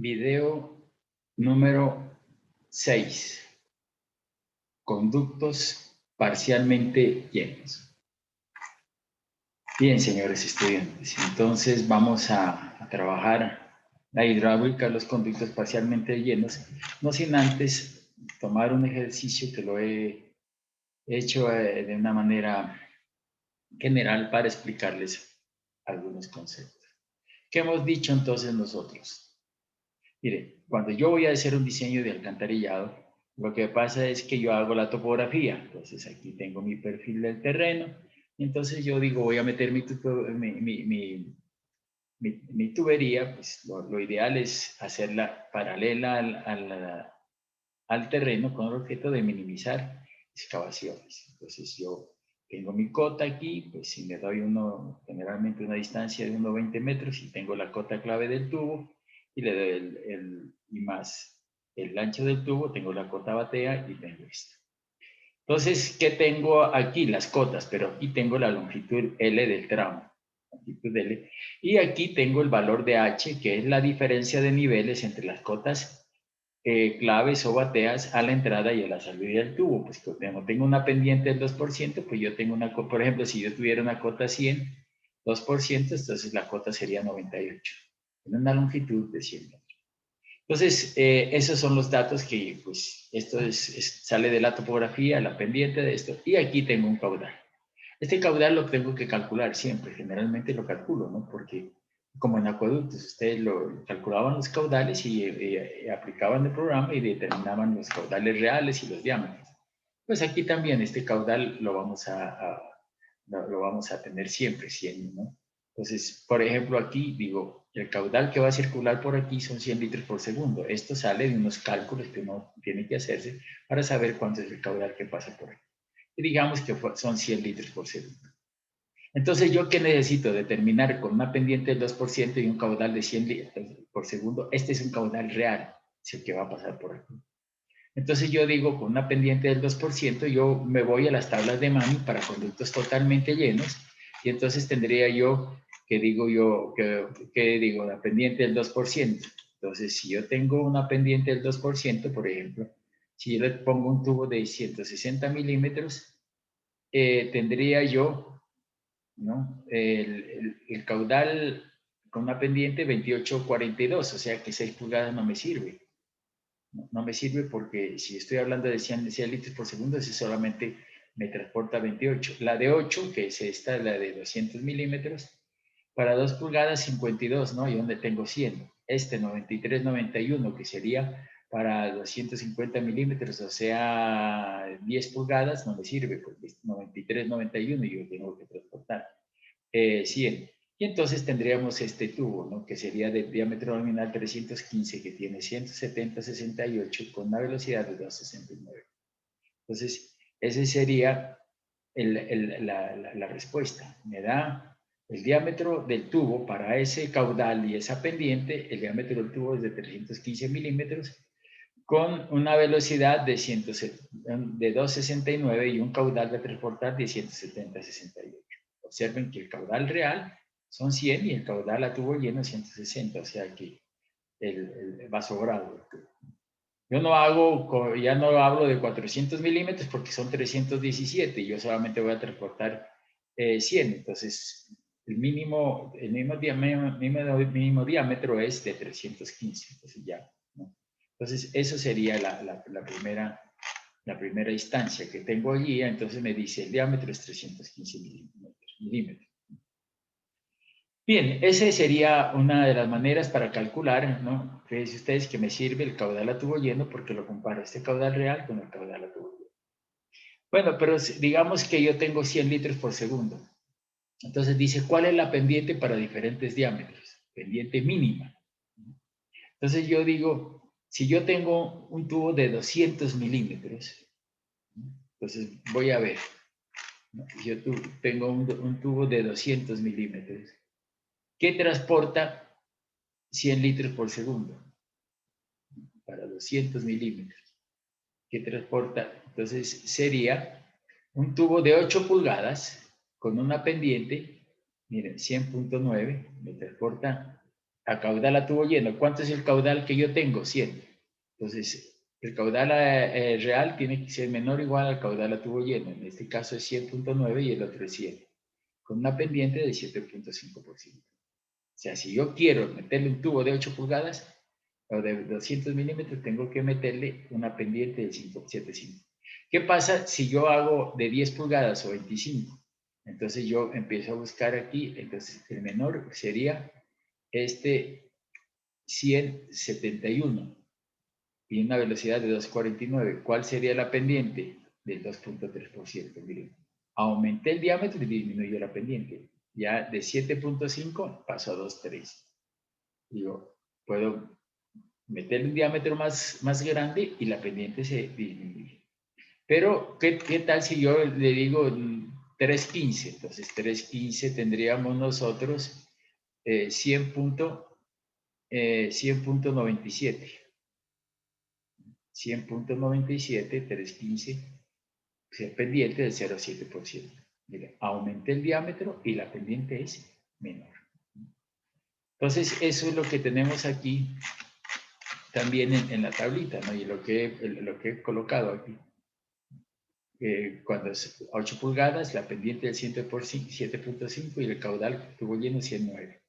Video número 6. Conductos parcialmente llenos. Bien, señores estudiantes, entonces vamos a trabajar la hidráulica de los conductos parcialmente llenos, no sin antes tomar un ejercicio que lo he hecho de una manera general para explicarles algunos conceptos. ¿Qué hemos dicho entonces nosotros? Mire, cuando yo voy a hacer un diseño de alcantarillado, lo que pasa es que yo hago la topografía. Entonces aquí tengo mi perfil del terreno. Y entonces yo digo, voy a meter mi tubería. Pues lo ideal es hacerla paralela al terreno con el objeto de minimizar excavaciones. Entonces yo tengo mi cota aquí, pues si me doy generalmente una distancia de unos 20 metros y tengo la cota clave del tubo y le doy y más el ancho del tubo, tengo la cota batea y tengo esto. Entonces, ¿qué tengo aquí? Las cotas, pero aquí tengo la longitud L del tramo. Longitud L. Y aquí tengo el valor de H, que es la diferencia de niveles entre las cotas claves o bateas a la entrada y a la salida del tubo. Pues como tengo una pendiente del 2%, pues yo tengo por ejemplo, si yo tuviera una cota 100, 2%, entonces la cota sería 98, en una longitud de 100 metros. Entonces, esos son los datos que, pues, esto sale de la topografía, la pendiente de esto, y aquí tengo un caudal. Este caudal lo tengo que calcular siempre, generalmente lo calculo, ¿no? Porque como en acueductos, ustedes lo calculaban los caudales y aplicaban el programa y determinaban los caudales reales y los diámetros. Pues aquí también este caudal lo vamos a tener siempre, 100, ¿no? Entonces, por ejemplo, aquí digo, el caudal que va a circular por aquí son 100 litros por segundo. Esto sale de unos cálculos que uno tiene que hacerse para saber cuánto es el caudal que pasa por aquí. Y digamos que son 100 litros por segundo. Entonces, ¿yo qué necesito? Determinar con una pendiente del 2% y un caudal de 100 litros por segundo. Este es un caudal real, es el que va a pasar por aquí. Entonces, yo digo, con una pendiente del 2%, yo me voy a las tablas de Mani para conductos totalmente llenos, y entonces tendría yo, que digo, la pendiente del 2%. Entonces, si yo tengo una pendiente del 2%, por ejemplo, si yo le pongo un tubo de 160 milímetros, tendría yo, ¿no? El caudal con una pendiente 28,42, o sea que 6 pulgadas no me sirve. No me sirve porque si estoy hablando de 100 litros por segundo, ese solamente me transporta 28. La de 8, que es esta, la de 200 milímetros, para 2 pulgadas 52, ¿no? Y donde tengo 100. Este 93, 91, que sería para 250 milímetros, o sea, 10 pulgadas, no me sirve porque 93, 91 y yo tengo que transportar 100. Y entonces tendríamos este tubo, ¿no? Que sería de diámetro nominal 315, que tiene 170,68 con una velocidad de 2,69. Entonces, esa sería la respuesta. Me da el diámetro del tubo para ese caudal y esa pendiente. El diámetro del tubo es de 315 milímetros con una velocidad de 2,69 y un caudal de transportar de 170,68. Observen que el caudal real son 100 y el caudal a tubo lleno 160, o sea que va sobrado. Yo ya no hablo de 400 milímetros porque son 317 y yo solamente voy a transportar 100. Entonces, el mínimo diámetro es de 315. Entonces, ya, ¿no? Entonces, eso sería la primera instancia que tengo allí. Entonces, me dice el diámetro es 315 milímetros. Bien, esa sería una de las maneras para calcular, ¿no? Fíjense ustedes que me sirve el caudal a tubo lleno porque lo comparo este caudal real con el caudal a tubo lleno. Bueno, pero digamos que yo tengo 100 litros por segundo. Entonces dice, ¿cuál es la pendiente para diferentes diámetros? Pendiente mínima. Entonces yo digo, si yo tengo un tubo de 200 milímetros, entonces voy a ver, ¿no? Yo tengo un tubo de 200 milímetros. ¿Qué transporta 100 litros por segundo? Para 200 milímetros. ¿Qué transporta? Entonces sería un tubo de 8 pulgadas con una pendiente, miren, 100,9, me transporta a caudal a tubo lleno. ¿Cuánto es el caudal que yo tengo? 100. Entonces, el caudal real tiene que ser menor o igual al caudal a tubo lleno. En este caso es 100.9 y el otro es 100. Con una pendiente de 7.5%. O sea, si yo quiero meterle un tubo de 8 pulgadas o de 200 milímetros, tengo que meterle una pendiente de 7.5. ¿Qué pasa si yo hago de 10 pulgadas o 25? Entonces yo empiezo a buscar aquí, entonces el menor sería este 171 y una velocidad de 249. ¿Cuál sería la pendiente? Del 2.3%. Miren, aumenté el diámetro y disminuyó la pendiente. Ya de 7.5 pasó a 2.3. Digo, puedo meter un diámetro más grande y la pendiente se disminuye. Pero, ¿qué tal si yo le digo 3.15? Entonces, 3.15 tendríamos nosotros 100.97. 100.97, 3.15, es pendiente del 0.7%. Mira, aumenté el diámetro y la pendiente es menor. Entonces, eso es lo que tenemos aquí también en la tablita, ¿no? Y lo que he colocado aquí. Cuando es 8 pulgadas, la pendiente del 7.5 y el caudal tubo lleno 109.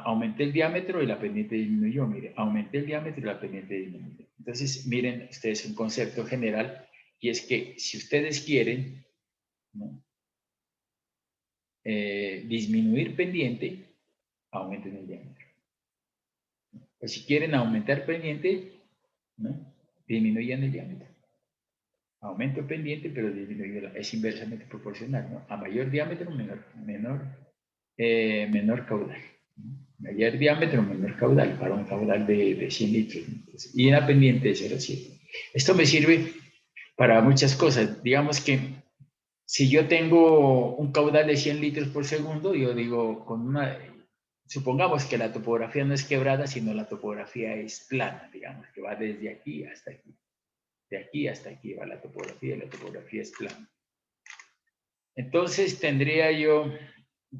Aumenté el diámetro y la pendiente disminuyó. Mire, aumenté el diámetro y la pendiente disminuyó. Entonces, miren ustedes un concepto general, y es que si ustedes quieren, ¿no?, disminuir pendiente, aumenten el diámetro. O si quieren aumentar pendiente, ¿no?, disminuyan el diámetro. Aumento pendiente, pero disminuyo, es inversamente proporcional, ¿no? A mayor diámetro, menor caudal. Mayor diámetro, menor caudal, para un caudal de 100 litros. Entonces, y una pendiente de 0,7. Esto me sirve para muchas cosas. Digamos que si yo tengo un caudal de 100 litros por segundo, yo digo, supongamos que la topografía no es quebrada, sino la topografía es plana, digamos, que va desde aquí hasta aquí. De aquí hasta aquí va la topografía, y la topografía es plana. Entonces tendría yo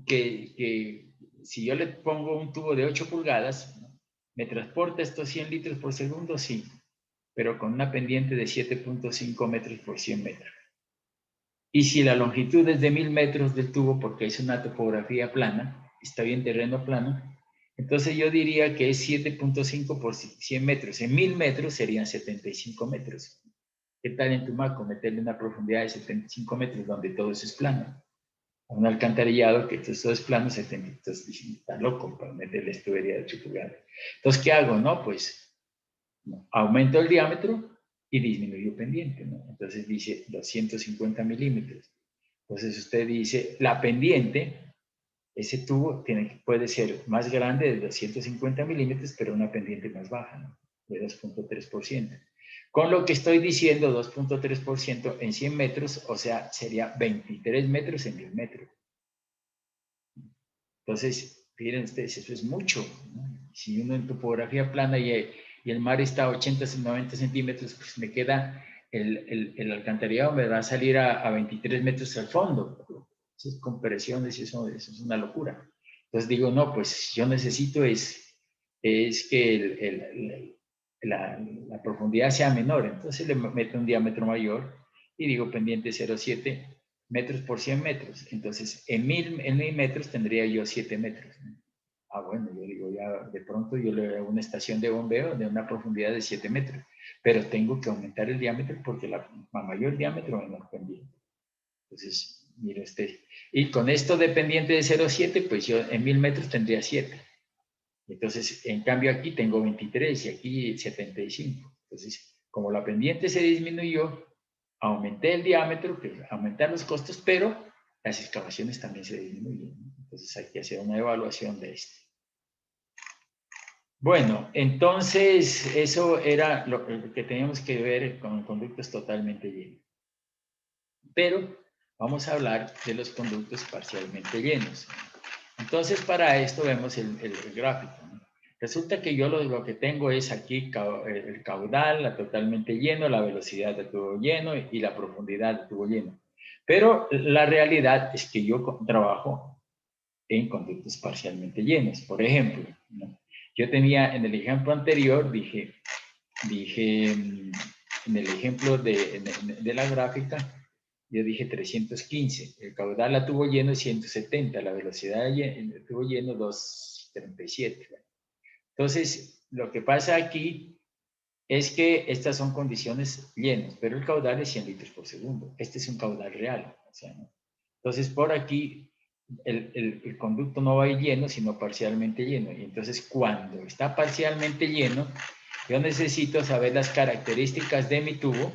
que si yo le pongo un tubo de 8 pulgadas, ¿me transporta estos 100 litros por segundo? Sí, pero con una pendiente de 7.5 metros por 100 metros. Y si la longitud es de 1000 metros del tubo, porque es una topografía plana, está bien terreno plano, entonces yo diría que es 7.5 por 100 metros. En 1000 metros serían 75 metros. ¿Qué tal en Tumaco meterle una profundidad de 75 metros donde todo eso es plano? A un alcantarillado que todo es plano, 70, entonces está loco para meterle tubería de 8 pulgadas. Entonces, ¿qué hago? No, pues aumento el diámetro y disminuyo pendiente, ¿no? Entonces dice 250 milímetros. Entonces usted dice, la pendiente, ese tubo puede ser más grande de 250 milímetros, pero una pendiente más baja, ¿no?, de 2.3%. Con lo que estoy diciendo, 2.3% en 100 metros, o sea, sería 23 metros en 1000 metros. Entonces, miren ustedes, eso es mucho, ¿no? Si uno en topografía plana y el mar está a 80, 90 centímetros, pues me queda el alcantarillado, me va a salir a 23 metros al fondo. Eso es compresiones y eso es una locura. Entonces digo, no, pues yo necesito es que la profundidad sea menor. Entonces le meto un diámetro mayor y digo pendiente 0,7 metros por 100 metros. Entonces, en 1000 metros tendría yo 7 metros. Ah, bueno, yo digo, ya de pronto yo le hago una estación de bombeo de una profundidad de 7 metros, pero tengo que aumentar el diámetro porque a mayor diámetro, menor pendiente. Entonces, mire usted, y con esto de pendiente de 0,7, pues yo en 1000 metros tendría 7. Entonces, en cambio aquí tengo 23 y aquí 75. Entonces, como la pendiente se disminuyó, aumenté el diámetro, que aumentar los costos, pero las excavaciones también se disminuyen, ¿no? Entonces hay que hacer una evaluación de esto. Bueno, entonces eso era lo que teníamos que ver con conductos totalmente llenos. Pero vamos a hablar de los conductos parcialmente llenos. Entonces para esto vemos el gráfico, ¿no? Resulta que yo lo que tengo es aquí el caudal totalmente lleno, la velocidad de tubo lleno y la profundidad de tubo lleno. Pero la realidad es que yo trabajo en conductos parcialmente llenos. Por ejemplo, ¿no? Yo tenía en el ejemplo anterior, dije en el ejemplo de la gráfica, yo dije 315, el caudal la tuvo lleno 170, la velocidad tuvo lleno 237. Entonces, lo que pasa aquí es que estas son condiciones llenas, pero el caudal es 100 litros por segundo. Este es un caudal real. O sea, ¿no? Entonces, por aquí el conducto no va a ir lleno, sino parcialmente lleno. Y entonces, cuando está parcialmente lleno, yo necesito saber las características de mi tubo.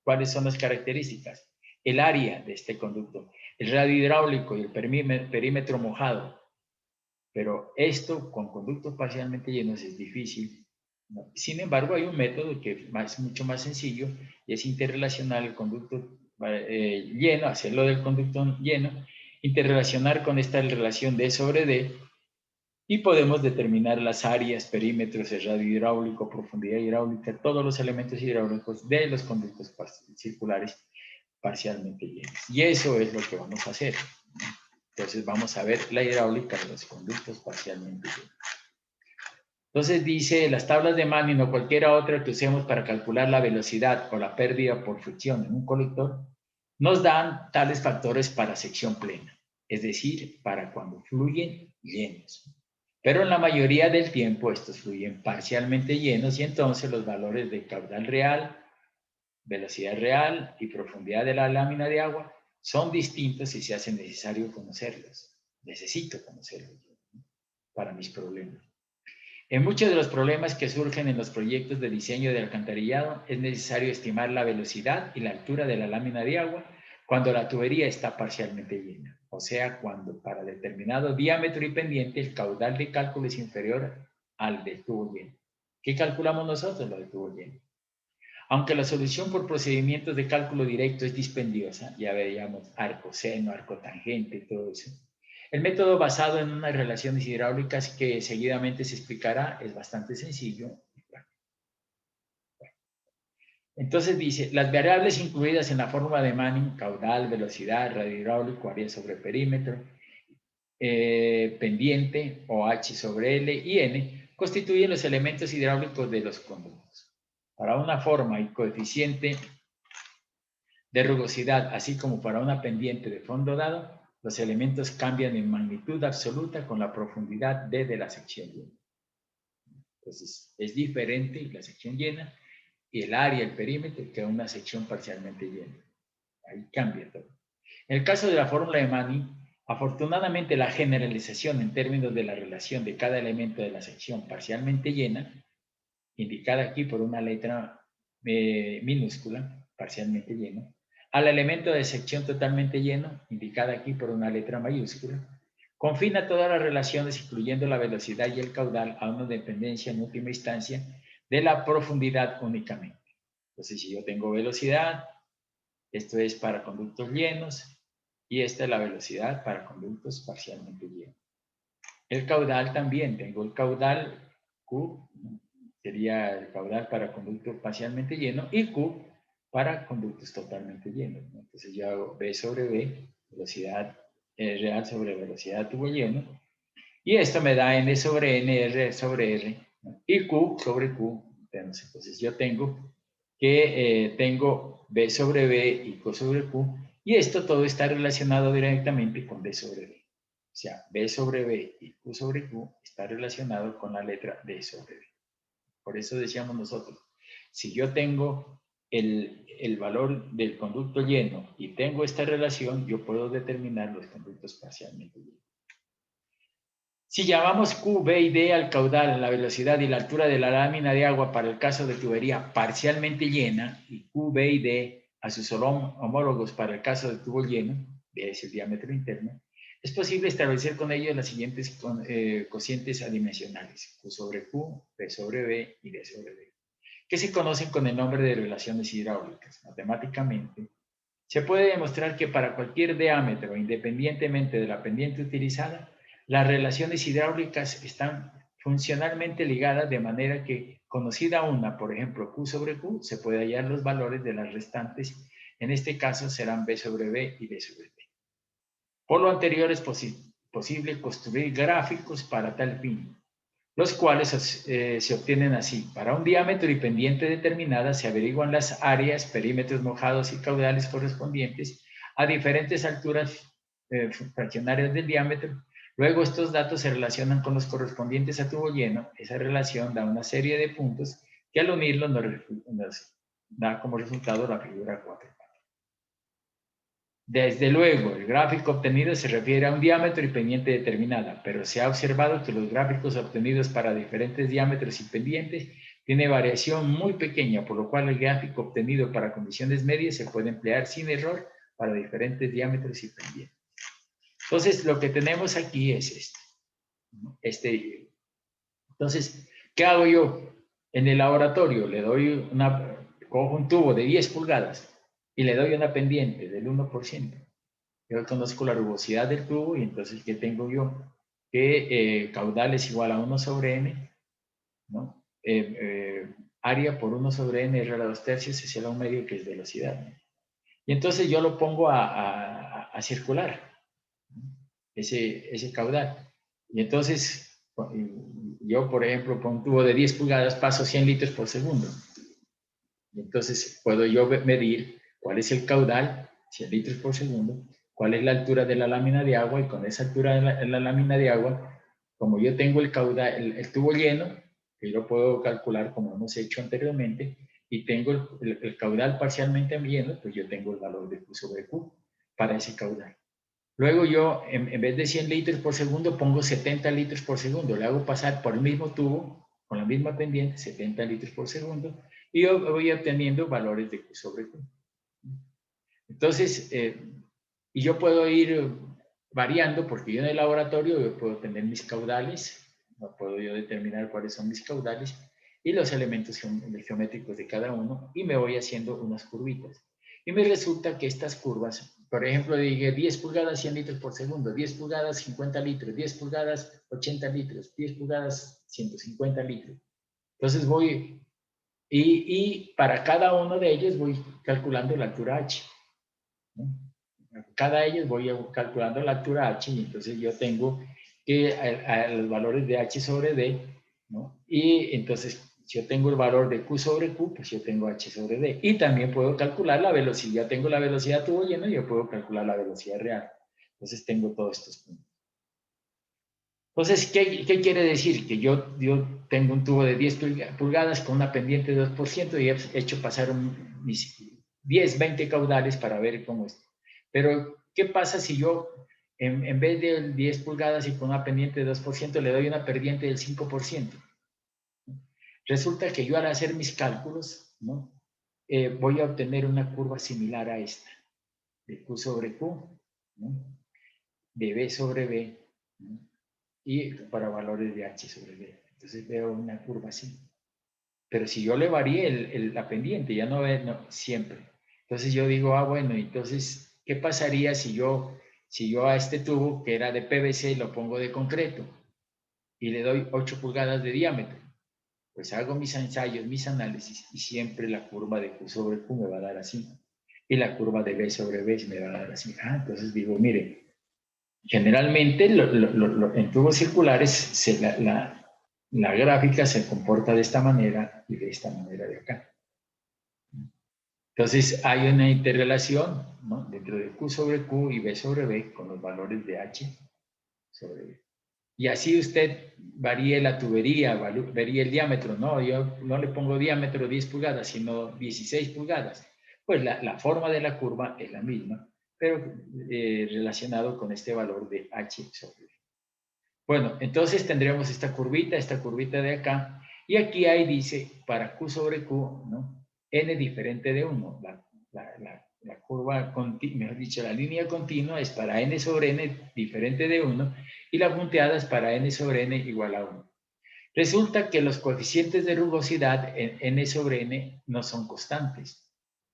¿Cuáles son las características? El área de este conducto, el radio hidráulico y el perímetro mojado. Pero esto con conductos parcialmente llenos es difícil. ¿No? Sin embargo, hay un método que es mucho más sencillo y es interrelacionar el conducto lleno, hacerlo del conducto lleno, interrelacionar con esta relación D sobre D y podemos determinar las áreas, perímetros, el radio hidráulico, profundidad hidráulica, todos los elementos hidráulicos de los conductos circulares parcialmente llenos. Y eso es lo que vamos a hacer. Entonces vamos a ver la hidráulica de los conductos parcialmente llenos. Entonces dice, las tablas de Manning o cualquiera otra que usemos para calcular la velocidad o la pérdida por fricción en un colector, nos dan tales factores para sección plena, es decir, para cuando fluyen llenos. Pero en la mayoría del tiempo estos fluyen parcialmente llenos y entonces los valores de caudal real, velocidad real y profundidad de la lámina de agua son distintos y se hace necesario conocerlos. Necesito conocerlos para mis problemas. En muchos de los problemas que surgen en los proyectos de diseño de alcantarillado es necesario estimar la velocidad y la altura de la lámina de agua cuando la tubería está parcialmente llena, o sea, cuando para determinado diámetro y pendiente el caudal de cálculo es inferior al del tubo lleno. ¿Qué calculamos nosotros? Lo del tubo lleno. Aunque la solución por procedimientos de cálculo directo es dispendiosa, ya veíamos arco seno, arco tangente, todo eso. El método basado en unas relaciones hidráulicas que seguidamente se explicará es bastante sencillo. Entonces dice, las variables incluidas en la fórmula de Manning, caudal, velocidad, radio hidráulico, área sobre perímetro, pendiente, OH sobre L y N, constituyen los elementos hidráulicos de los conductos. Para una forma y coeficiente de rugosidad, así como para una pendiente de fondo dado, los elementos cambian en magnitud absoluta con la profundidad D de la sección llena. Entonces, es diferente la sección llena y el área, el perímetro, que una sección parcialmente llena. Ahí cambia todo. En el caso de la fórmula de Manning, afortunadamente la generalización en términos de la relación de cada elemento de la sección parcialmente llena, indicada aquí por una letra minúscula, parcialmente lleno, al elemento de sección totalmente lleno, indicada aquí por una letra mayúscula, confina todas las relaciones, incluyendo la velocidad y el caudal, a una dependencia en última instancia de la profundidad únicamente. Entonces, si yo tengo velocidad, esto es para conductos llenos, y esta es la velocidad para conductos parcialmente llenos. El caudal también, tengo el caudal Q, sería el caudal para conductos parcialmente lleno, y Q para conductos totalmente llenos. Entonces yo hago B sobre B, velocidad real sobre velocidad tubo lleno, y esto me da N sobre N, R sobre R, y Q sobre Q. Entonces yo tengo que tengo B sobre B y Q sobre Q, y esto todo está relacionado directamente con D sobre B. O sea, B sobre B y Q sobre Q está relacionado con la letra D sobre B. Por eso decíamos nosotros, si yo tengo el valor del conducto lleno y tengo esta relación, yo puedo determinar los conductos parcialmente llenos. Si llamamos Q, B y D al caudal, la velocidad y la altura de la lámina de agua para el caso de tubería parcialmente llena, y Q, B y D a sus homólogos para el caso de tubo lleno, D es el diámetro interno, es posible establecer con ellos las siguientes cocientes adimensionales, Q sobre Q, B sobre B y D sobre D, que se conocen con el nombre de relaciones hidráulicas. Matemáticamente, se puede demostrar que para cualquier diámetro, independientemente de la pendiente utilizada, las relaciones hidráulicas están funcionalmente ligadas de manera que, conocida una, por ejemplo, Q sobre Q, se puede hallar los valores de las restantes. En este caso serán B sobre B y D sobre D. Por lo anterior es posible construir gráficos para tal fin, los cuales se obtienen así. Para un diámetro y pendiente determinada se averiguan las áreas, perímetros mojados y caudales correspondientes a diferentes alturas fraccionarias del diámetro. Luego estos datos se relacionan con los correspondientes a tubo lleno. Esa relación da una serie de puntos que al unirlos nos da como resultado la figura 4. Desde luego, el gráfico obtenido se refiere a un diámetro y pendiente determinada, pero se ha observado que los gráficos obtenidos para diferentes diámetros y pendientes tienen variación muy pequeña, por lo cual el gráfico obtenido para condiciones medias se puede emplear sin error para diferentes diámetros y pendientes. Entonces, lo que tenemos aquí es esto. Entonces, ¿qué hago yo? En el laboratorio le doy cojo un tubo de 10 pulgadas y le doy una pendiente del 1%. Yo conozco la rugosidad del tubo y entonces, ¿qué tengo yo? Que caudal es igual a 1 sobre n, ¿no? Área por 1 sobre n r a la 2/3 es el a 1/2, que es velocidad, ¿no? Y entonces yo lo pongo a circular, ¿no? ese caudal. Y entonces, yo, por ejemplo, con un tubo de 10 pulgadas paso 100 litros por segundo. Y entonces puedo yo medir cuál es el caudal, 100 litros por segundo, cuál es la altura de la lámina de agua, y con esa altura de la lámina de agua, como yo tengo el caudal, el tubo lleno, que yo puedo calcular como hemos hecho anteriormente, y tengo el caudal parcialmente lleno, pues yo tengo el valor de Q sobre Q para ese caudal. Luego yo, en vez de 100 litros por segundo, pongo 70 litros por segundo. Le hago pasar por el mismo tubo, con la misma pendiente, 70 litros por segundo, y yo voy obteniendo valores de Q sobre Q. Entonces, y yo puedo ir variando, porque yo en el laboratorio yo puedo tener mis caudales, no puedo yo determinar cuáles son mis caudales, y los elementos geométricos de cada uno, y me voy haciendo unas curvitas. Y me resulta que estas curvas, por ejemplo, dije 10 pulgadas 100 litros por segundo, 10 pulgadas 50 litros, 10 pulgadas 80 litros, 10 pulgadas 150 litros. Entonces voy, y para cada uno de ellos voy calculando la altura h, ¿no? Cada ellos voy calculando la altura h, y entonces yo tengo que a los valores de h sobre d, ¿no? Y entonces yo tengo el valor de q sobre q, pues yo tengo h sobre d. Y también puedo calcular la velocidad. Tengo la velocidad tubo lleno y yo puedo calcular la velocidad real. Entonces tengo todos estos puntos. Entonces, ¿qué quiere decir? Que yo tengo un tubo de 10 pulgadas con una pendiente de 2% y he hecho pasar mis 10, 20 caudales para ver cómo es. Pero, ¿qué pasa si yo, en vez de 10 pulgadas y con una pendiente de 2%, le doy una pendiente del 5%? Resulta que yo, al hacer mis cálculos, ¿no? Voy a obtener una curva similar a esta, de Q sobre Q, ¿no? De B sobre B, ¿no? Y para valores de h sobre b. Entonces veo una curva así. Pero si yo le varíe la pendiente, ya no es siempre. Entonces yo digo, bueno, entonces, ¿qué pasaría si yo a este tubo, que era de PVC, lo pongo de concreto y le doy 8 pulgadas de diámetro? Pues hago mis ensayos, mis análisis, y siempre la curva de Q sobre Q me va a dar así. Y la curva de B sobre B me va a dar así. Entonces digo, mire, generalmente en tubos circulares la gráfica se comporta de esta manera y de esta manera de acá. Entonces hay una interrelación, ¿no? Dentro de Q sobre Q y B sobre B con los valores de H sobre B. Y así usted varíe la tubería, varíe el diámetro, ¿no? Yo no le pongo diámetro 10 pulgadas, sino 16 pulgadas. Pues la forma de la curva es la misma, pero relacionado con este valor de H sobre B. Bueno, entonces tendríamos esta curvita de acá, y aquí ahí dice, para Q sobre Q, ¿no? N diferente de 1. La curva, mejor dicho, la línea continua es para N sobre N diferente de 1, y la punteada es para N sobre N igual a 1. Resulta que los coeficientes de rugosidad en N sobre N no son constantes.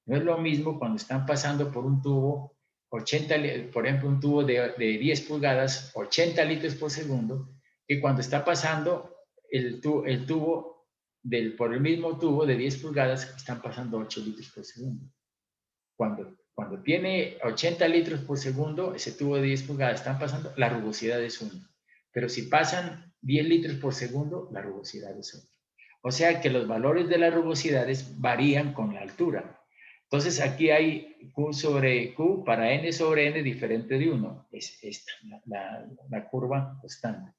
No es lo mismo cuando están pasando por un tubo 80, por ejemplo, un tubo de 10 pulgadas, 80 litros por segundo, que cuando está pasando el tubo por el mismo tubo de 10 pulgadas, están pasando 8 litros por segundo. Cuando Cuando tiene 80 litros por segundo, ese tubo de 10 pulgadas están pasando, la rugosidad es 1. Pero si pasan 10 litros por segundo, la rugosidad es 1. O sea que los valores de las rugosidades varían con la altura. Entonces aquí hay Q sobre Q para N sobre N diferente de 1. Es esta, la curva constante.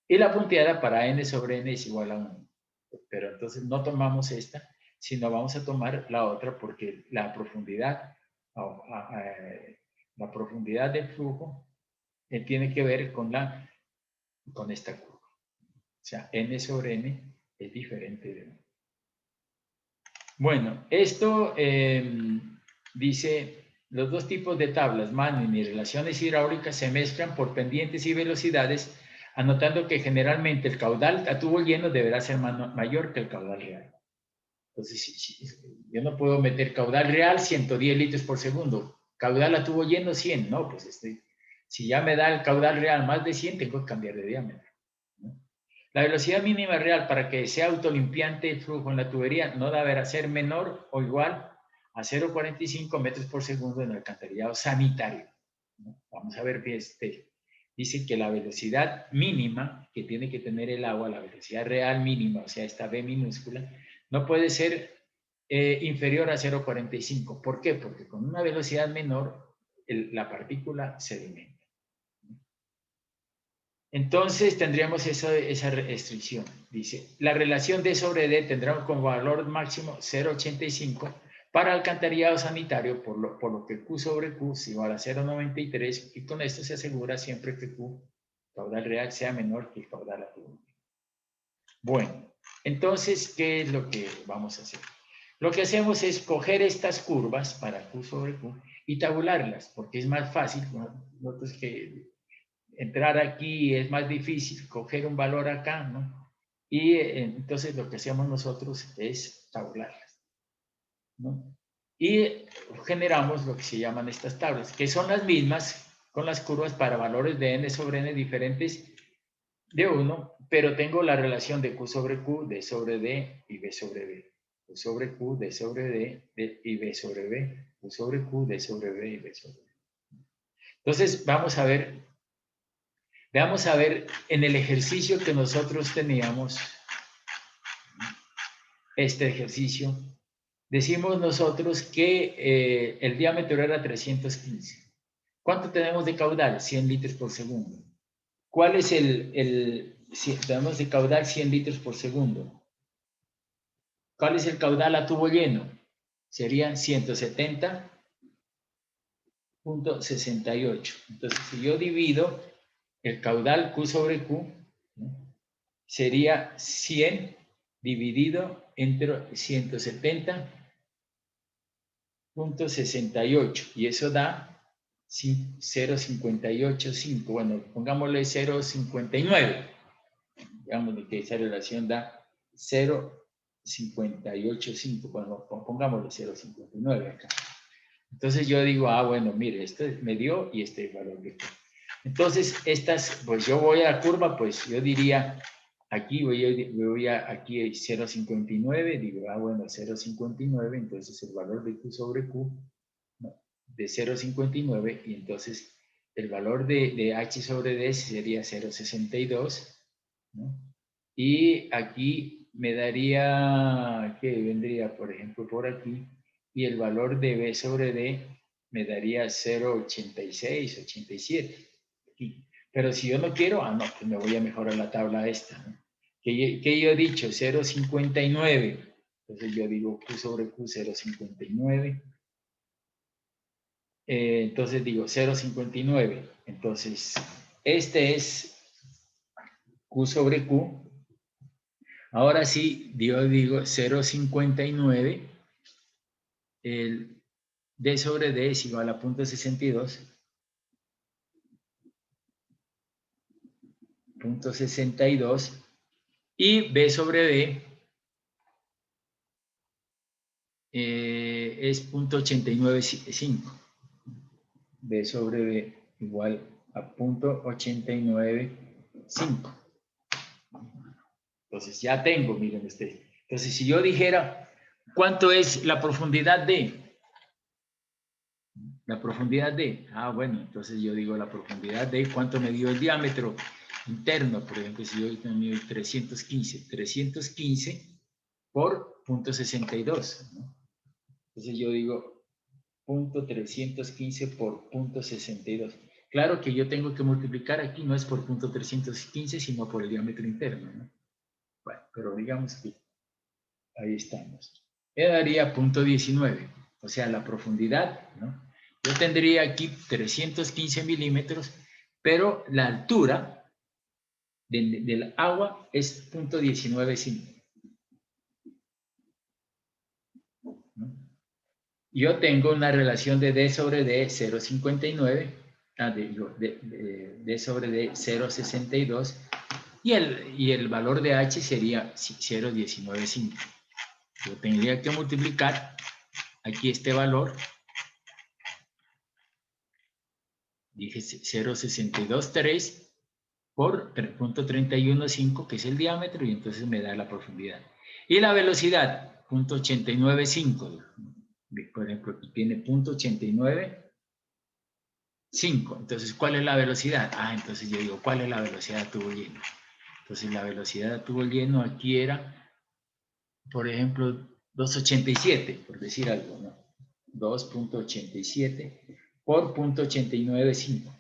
Y la punteada para N sobre N es igual a 1. Pero entonces no tomamos esta, sino vamos a tomar la otra porque la profundidad del flujo tiene que ver con esta curva. O sea, N sobre N es diferente de 1. Bueno, esto dice, los dos tipos de tablas, Manning y relaciones hidráulicas, se mezclan por pendientes y velocidades, anotando que generalmente el caudal a tubo lleno deberá ser mayor que el caudal real. Entonces, yo no puedo meter caudal real 110 litros por segundo, caudal a tubo lleno 100, no, pues si ya me da el caudal real más de 100, tengo que cambiar de diámetro, ¿no? La velocidad mínima real para que sea autolimpiante el flujo en la tubería no deberá ser menor o igual a 0,45 metros por segundo en el alcantarillado sanitario, ¿no? Vamos a ver, dice que la velocidad mínima que tiene que tener el agua, la velocidad real mínima, o sea, esta V minúscula, no puede ser inferior a 0,45. ¿Por qué? Porque con una velocidad menor la partícula sedimenta. Entonces tendríamos esa restricción. Dice, la relación D sobre D tendrá como valor máximo 0,85 para alcantarillado sanitario, por lo que Q sobre Q es igual a 0,93, y con esto se asegura siempre que Q, caudal real, sea menor que el caudal a tubo. Bueno, entonces, ¿qué es lo que vamos a hacer? Lo que hacemos es coger estas curvas para Q sobre Q y tabularlas, porque es más fácil, nosotros que entrar aquí es más difícil, coger un valor acá, ¿no? Y entonces lo que hacemos nosotros es tabularlas, ¿no? Y generamos lo que se llaman estas tablas, que son las mismas con las curvas para valores de n sobre n diferentes de 1, pero tengo la relación de Q sobre Q, D sobre D y B sobre B. Q sobre Q, D sobre D y B sobre B. Q sobre Q, D sobre B y B sobre B. Entonces, vamos a ver en el ejercicio que nosotros teníamos, este ejercicio, decimos nosotros que el diámetro era 315. ¿Cuánto tenemos de caudal? 100 litros por segundo. ¿Cuál es tenemos de caudal 100 litros por segundo? ¿Cuál es el caudal a tubo lleno? Serían 170.68. Entonces, si yo divido el caudal Q sobre Q, ¿no?, sería 100 dividido entre 170.68, y eso da 0,585. Bueno, pongámosle 0,59. Digamos que esa relación da 0,585. Bueno, pongámosle 0,59 acá. Entonces yo digo, bueno, mire, este me dio y este valor de Q. Entonces, pues yo voy a la curva, pues yo diría, aquí aquí hay 0,59, digo, bueno, 0,59, entonces el valor de Q sobre Q, ¿no?, de 0,59, y entonces el valor de H sobre D sería 0,62, ¿no? Y aquí me daría, ¿qué vendría, por ejemplo, por aquí? Y el valor de B sobre D me daría 0,86, 87. Pero si yo no quiero, no, pues me voy a mejorar la tabla esta, ¿no? ¿Qué yo he dicho? 0,59. Entonces yo digo Q sobre Q, 0,59. Entonces digo 0,59. Entonces, este es Q sobre Q. Ahora sí, yo digo 0,59. El D sobre D es igual a 0,62. 0,62. Y B sobre B es 0,895. B sobre B igual a 0,895. Entonces ya tengo, miren ustedes. Entonces, si yo dijera, ¿cuánto es la profundidad D? La profundidad D. Ah, bueno, entonces yo digo la profundidad D, ¿cuánto me dio el diámetro interno? Por ejemplo, si yo mido 315 por 0.62, ¿no? Entonces yo digo 0.315 por 0.62. Claro que yo tengo que multiplicar aquí, no es por 0.315, sino por el diámetro interno, ¿no? Bueno, pero digamos que ahí estamos. Me daría 0.19, o sea, la profundidad, ¿no? Yo tendría aquí 315 milímetros, pero la altura del agua es 0.195. ¿No? Yo tengo una relación de D sobre D 0,59, D sobre D 0,62, y el valor de H sería 0,195. Yo tendría que multiplicar aquí este valor, dije 0,623 por 0.315, que es el diámetro, y entonces me da la profundidad. Y la velocidad, 0.895. Por ejemplo, aquí tiene 0.895. Entonces, ¿cuál es la velocidad? Ah, entonces yo digo, ¿cuál es la velocidad de tubo lleno? Entonces, la velocidad de tubo lleno aquí era, por ejemplo, 2,87, por decir algo, ¿no? 2.87 por 0.895.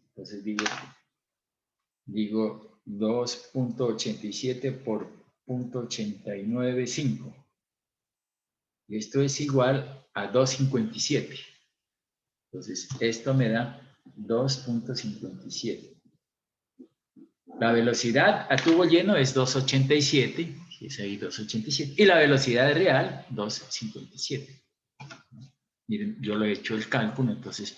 Entonces digo 2.87 por 0.895. Y esto es igual a 2.57. Entonces, esto me da 2.57. La velocidad a tubo lleno es 2.87, es ahí 2.87, y la velocidad real 2.57. Miren, yo lo he hecho el cálculo, entonces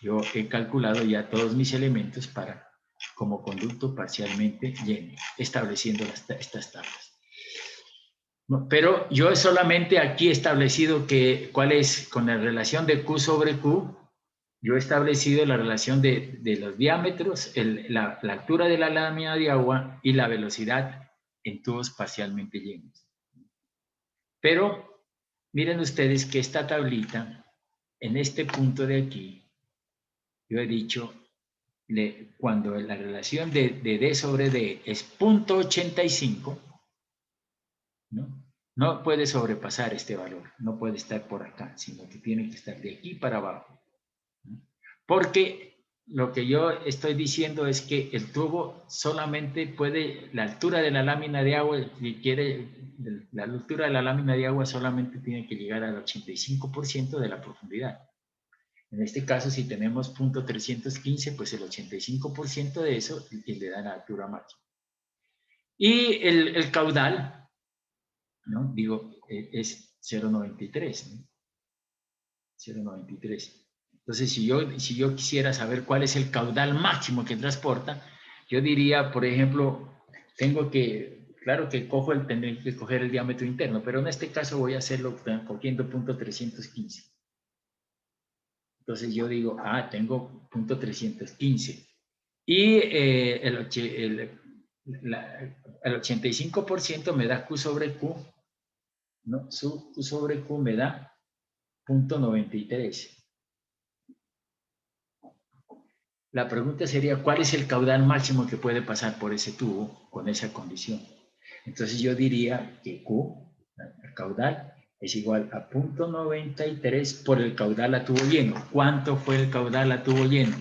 yo he calculado ya todos mis elementos para como conducto parcialmente lleno, estableciendo estas tablas. Pero yo he solamente aquí establecido cuál es con la relación de Q sobre Q. Yo he establecido la relación de los diámetros, la altura de la lámina de agua y la velocidad en tubos parcialmente llenos. Pero miren ustedes que esta tablita, en este punto de aquí, yo he dicho, cuando la relación de D sobre D es 0.85, ¿no? No puede sobrepasar este valor, no puede estar por acá, sino que tiene que estar de aquí para abajo. ¿No? Porque lo que yo estoy diciendo es que el tubo solamente puede, la altura de la lámina de agua, si quiere, la altura de la lámina de agua solamente tiene que llegar al 85% de la profundidad. En este caso, si tenemos 0.315, pues el 85% de eso le da la altura máxima. Y el caudal, ¿no? Digo, es 0,93, ¿no? 0,93. Entonces, si yo quisiera saber cuál es el caudal máximo que transporta, yo diría, por ejemplo, claro que tendré que coger el diámetro interno, pero en este caso voy a hacerlo cogiendo 0.315. Entonces yo digo, tengo 0.315. Y el 85% me da Q sobre Q, ¿no? Q sobre Q me da 0.93. La pregunta sería, ¿cuál es el caudal máximo que puede pasar por ese tubo con esa condición? Entonces yo diría que Q, el caudal, es igual a 0.93 por el caudal a tubo lleno. ¿Cuánto fue el caudal a tubo lleno?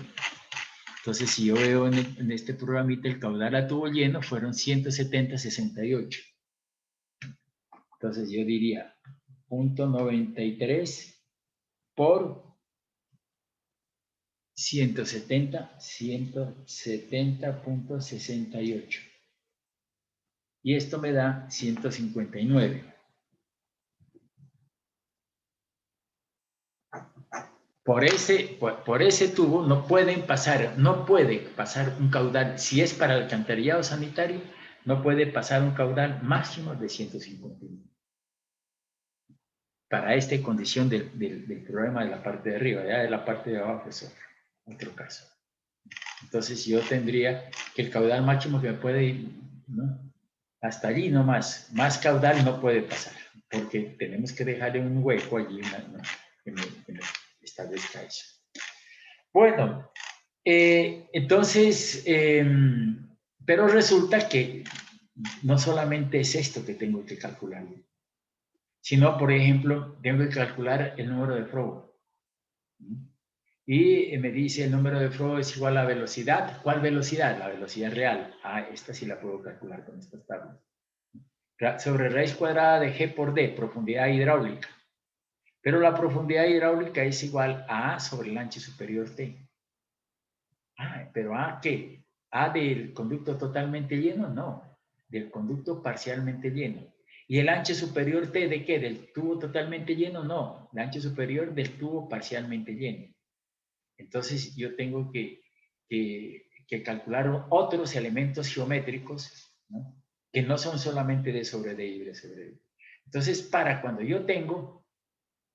Entonces, si yo veo en este programita el caudal a tubo lleno, fueron 170,68. Entonces yo diría 0.93 por 170.68. Y esto me da 159. Por ese tubo no puede pasar un caudal, si es para el alcantarillado sanitario, no puede pasar un caudal máximo de 159. Para esta condición del problema de la parte de arriba, ya de la parte de abajo es otro caso. Entonces yo tendría que el caudal máximo que me puede ir, ¿no? Hasta allí no más caudal no puede pasar, porque tenemos que dejarle un hueco allí, establezca eso. Bueno, entonces, pero resulta que no solamente es esto que tengo que calcular, sino, por ejemplo, tengo que calcular el número de Frobo. Y me dice el número de Frobo es igual a velocidad. ¿Cuál velocidad? La velocidad real. Ah, esta sí la puedo calcular con estas tablas. Sobre raíz cuadrada de G por D, profundidad hidráulica. Pero la profundidad hidráulica es igual a A sobre el ancho superior T. Ah, pero ¿A qué? ¿A del conducto totalmente lleno? No, del conducto parcialmente lleno. ¿Y el ancho superior T de qué? ¿Del tubo totalmente lleno? No, el ancho superior del tubo parcialmente lleno. Entonces yo tengo que calcular otros elementos geométricos, ¿no? Que no son solamente D sobre D y D sobre D. Entonces, para cuando yo tengo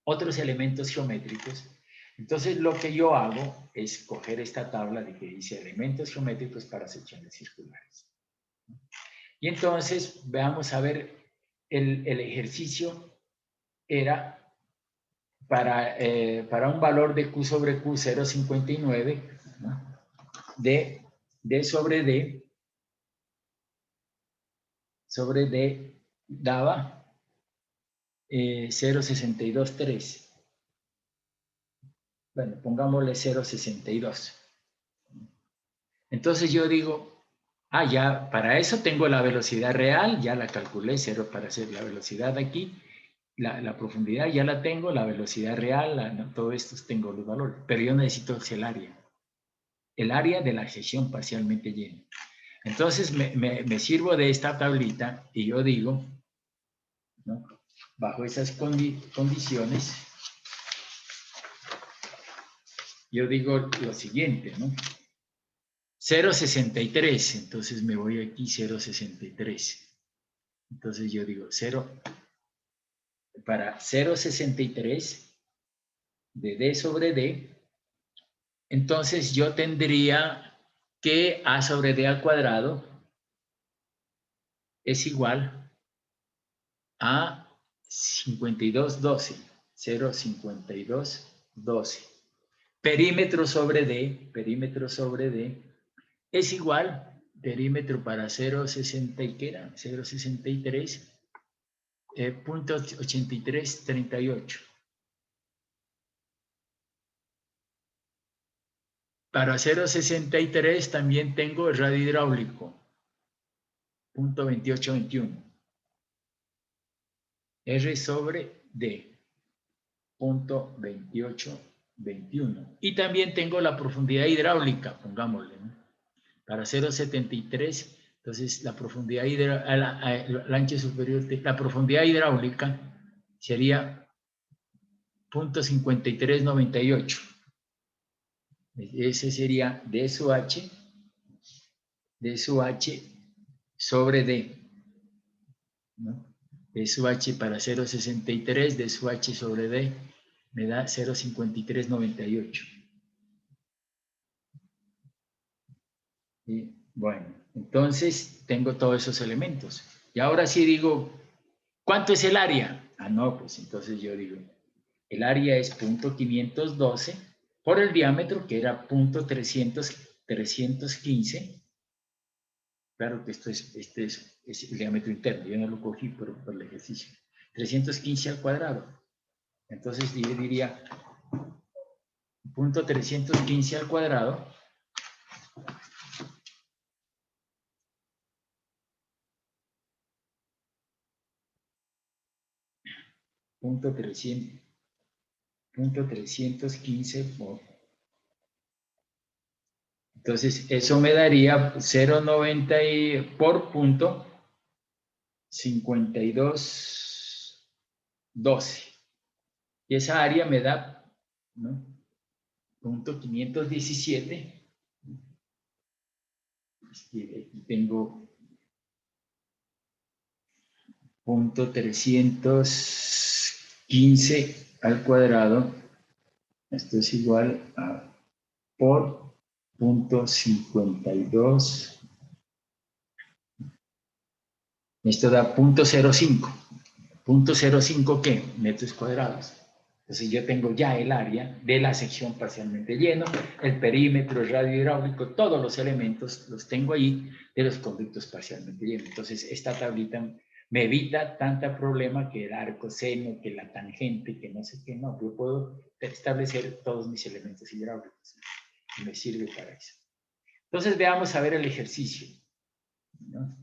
otros elementos geométricos, entonces lo que yo hago es coger esta tabla de que dice elementos geométricos para secciones circulares. Y entonces, veamos a ver, el ejercicio era para un valor de Q sobre Q 0,59, ¿no? de D sobre D daba 0,623. Bueno, pongámosle 0,62. Entonces yo digo, ya, para eso tengo la velocidad real, ya la calculé, 0 para hacer la velocidad aquí, la profundidad ya la tengo, la velocidad real, no, todo esto tengo los valores, pero yo necesito el área de la sección parcialmente llena. Entonces me sirvo de esta tablita y yo digo, ¿no? Bajo esas condiciones, yo digo lo siguiente, ¿no? 0,63, entonces me voy aquí 0,63. Entonces yo digo 0, para 0,63 de D sobre D, entonces yo tendría que A sobre D al cuadrado es igual a 5212, 0,5212. Perímetro sobre D es igual, perímetro para 0,60 y ¿qué era? 0,63, punto 8338. Para 0,63 también tengo el radio hidráulico, punto 2821. R sobre D, punto 2821. Y también tengo la profundidad hidráulica, pongámosle, ¿no? Para 0,73, entonces la profundidad el ancho superior, la profundidad hidráulica sería punto 5398. Ese sería D sub H sobre D, ¿no? D sub H para 0,63, D sub H sobre D me da 0,5398. Y bueno, entonces tengo todos esos elementos. Y ahora sí digo, ¿cuánto es el área? No, pues entonces yo digo, el área es punto 512 por el diámetro, que era punto 315. Claro que este es el diámetro interno, yo no lo cogí por el ejercicio. 315 al cuadrado. Entonces yo diría punto 315 al cuadrado punto 315 por... Entonces eso me daría 0,90 por punto 5212. Y esa área me da, ¿no? Punto 517. Aquí tengo punto 315 al cuadrado. Esto es igual a por punto 52. Esto da punto 05. Punto 05 ¿qué? Metros cuadrados. Entonces yo tengo ya el área de la sección parcialmente lleno, el perímetro, el radio hidráulico, todos los elementos los tengo ahí de los conductos parcialmente llenos. Entonces esta tablita me evita tanta problema que el arco, seno, que la tangente, que no sé qué, no. Yo puedo establecer todos mis elementos hidráulicos y me sirve para eso. Entonces veamos a ver el ejercicio, ¿no?